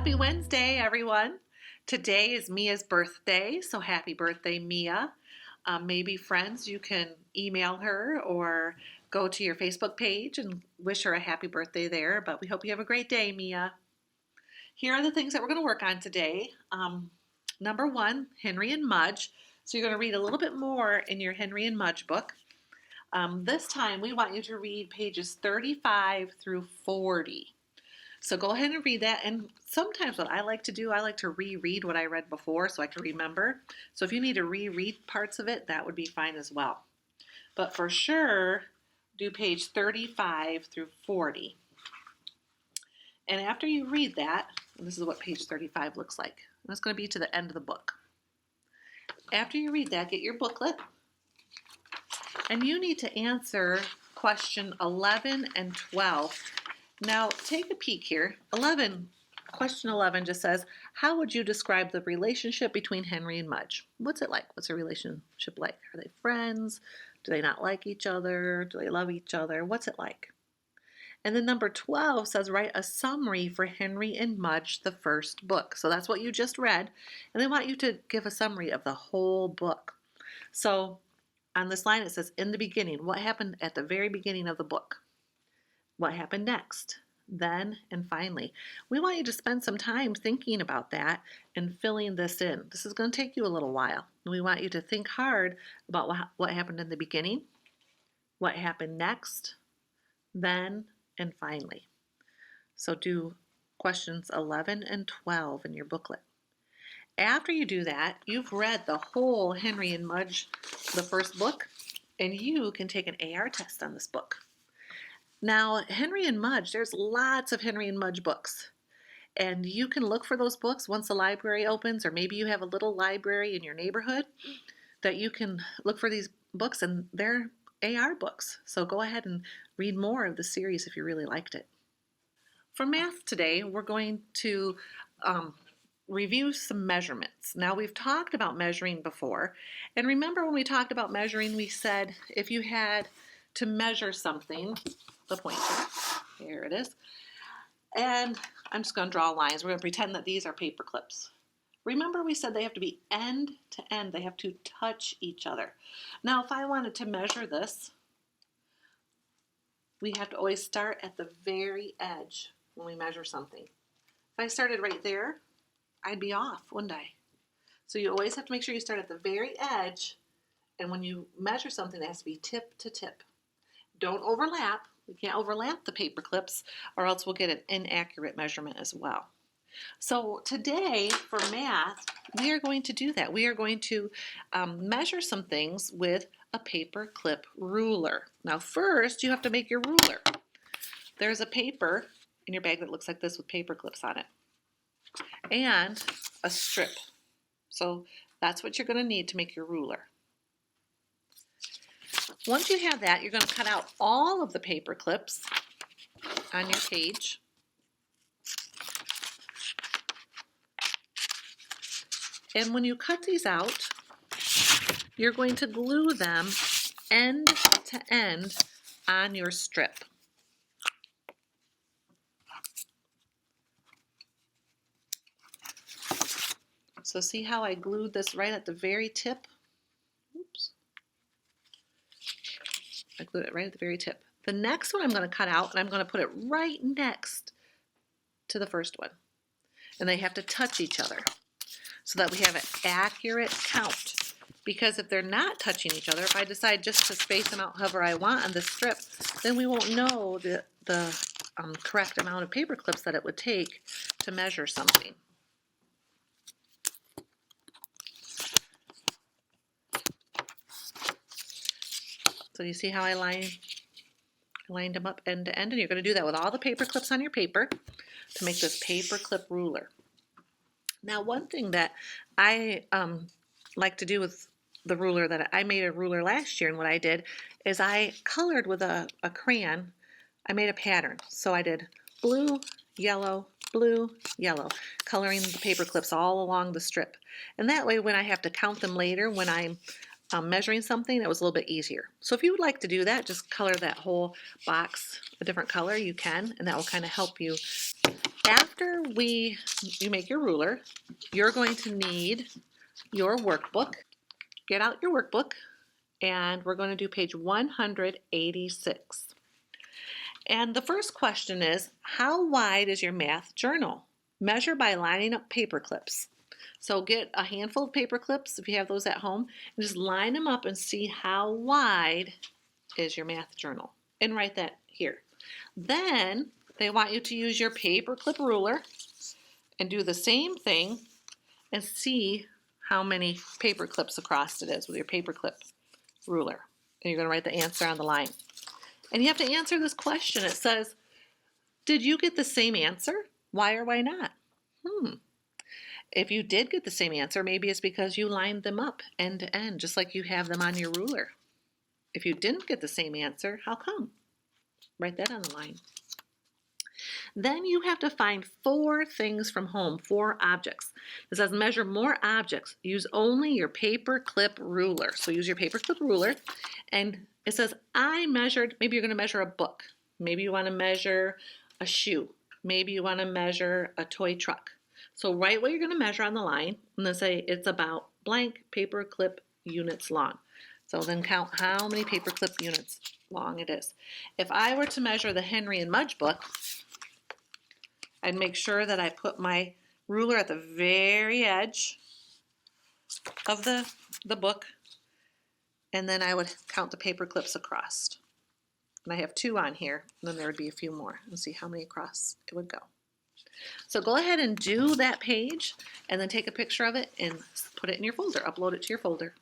Happy Wednesday, everyone. Today is Mia's birthday, so happy birthday, Mia. Maybe friends, you can email her or go to your Facebook page and wish her a happy birthday there, but we hope you have a great day, Mia. Here are the things that we're going to work on today. Number one, Henry and Mudge. So you're going to read a little bit more in your Henry and Mudge book. This time we want you to read pages 35 through 40. So go ahead and read that, and sometimes what I like to do, I like to reread what I read before so I can remember. So if you need to reread parts of it, that would be fine as well. But for sure, do page 35 through 40. And after you read that, this is what page 35 looks like. And it's going to be to the end of the book. After you read that, get your booklet, and you need to answer question 11 and 12. Now, take a peek here. Question 11 just says, how would you describe the relationship between Henry and Mudge? What's it like? What's a relationship like? Are they friends? Do they not like each other? Do they love each other? What's it like? And then number 12 says, write a summary for Henry and Mudge, the first book. So that's what you just read. And they want you to give a summary of the whole book. So on this line, it says, in the beginning, what happened at the very beginning of the book? What happened next, then, and finally. We want you to spend some time thinking about that and filling this in. This is going to take you a little while. We want you to think hard about what happened in the beginning, what happened next, then, and finally. So do questions 11 and 12 in your booklet. After you do that, you've read the whole Henry and Mudge, the first book, and you can take an AR test on this book. Now, Henry and Mudge, there's lots of Henry and Mudge books, and you can look for those books once the library opens, or maybe you have a little library in your neighborhood that you can look for these books, and they're AR books. So go ahead and read more of the series if you really liked it. For math today, we're going to review some measurements. Now, we've talked about measuring before, and remember when we talked about measuring, we said if you had to measure something, the pointer, here it is, and I'm just going to draw lines. We're going to pretend that these are paper clips. Remember we said they have to be end to end. They have to touch each other. Now, if I wanted to measure this, we have to always start at the very edge when we measure something. If I started right there, I'd be off, wouldn't I? So you always have to make sure you start at the very edge, and when you measure something, it has to be tip to tip. Don't overlap. We can't overlap the paper clips, or else we'll get an inaccurate measurement as well. So today, for math, we are going to do that. We are going to measure some things with a paper clip ruler. Now first, you have to make your ruler. There's a paper in your bag that looks like this with paper clips on it, and a strip. So that's what you're going to need to make your ruler. Once you have that, you're going to cut out all of the paper clips on your page. And when you cut these out, you're going to glue them end to end on your strip. So see how I glued this right at the very tip? Oops. I glued it right at the very tip. The next one I'm going to cut out, and I'm going to put it right next to the first one. And they have to touch each other so that we have an accurate count. Because if they're not touching each other, if I decide just to space them out however I want on this strip, then we won't know the correct amount of paper clips that it would take to measure something. So you see how I lined them up end to end, and you're going to do that with all the paper clips on your paper to make this paper clip ruler. Now, one thing that I like to do with the ruler, that I made a ruler last year, and what I did is I colored with a crayon. I made a pattern. So I did blue, yellow, coloring the paper clips all along the strip. And that way, when I have to count them later, when I'm measuring something, it was a little bit easier. So if you would like to do that, just color that whole box a different color, you can, and that will kind of help you After you make your ruler, you're going to need your workbook. Get out your workbook, and we're going to do page 186. And the first question is, how wide is your math journal? Measure by lining up paper clips. So get a handful of paper clips, if you have those at home, and just line them up and see how wide is your math journal. And write that here. Then they want you to use your paper clip ruler and do the same thing and see how many paper clips across it is with your paper clip ruler. And you're going to write the answer on the line. And you have to answer this question. It says, did you get the same answer? Why or why not? If you did get the same answer, maybe it's because you lined them up end to end, just like you have them on your ruler. If you didn't get the same answer, how come? Write that on the line. Then you have to find 4 things from home, 4 objects. It says measure more objects. Use only your paper clip ruler. So use your paper clip ruler. And it says I measured, maybe you're going to measure a book. Maybe you want to measure a shoe. Maybe you want to measure a toy truck. So write what you're going to measure on the line and then say it's about blank paper clip units long. So then count how many paper clip units long it is. If I were to measure the Henry and Mudge book, I'd make sure that I put my ruler at the very edge of the book, and then I would count the paper clips across. And I have 2 on here, and then there would be a few more, and see how many across it would go. So go ahead and do that page, and then take a picture of it and put it in your folder, upload it to your folder.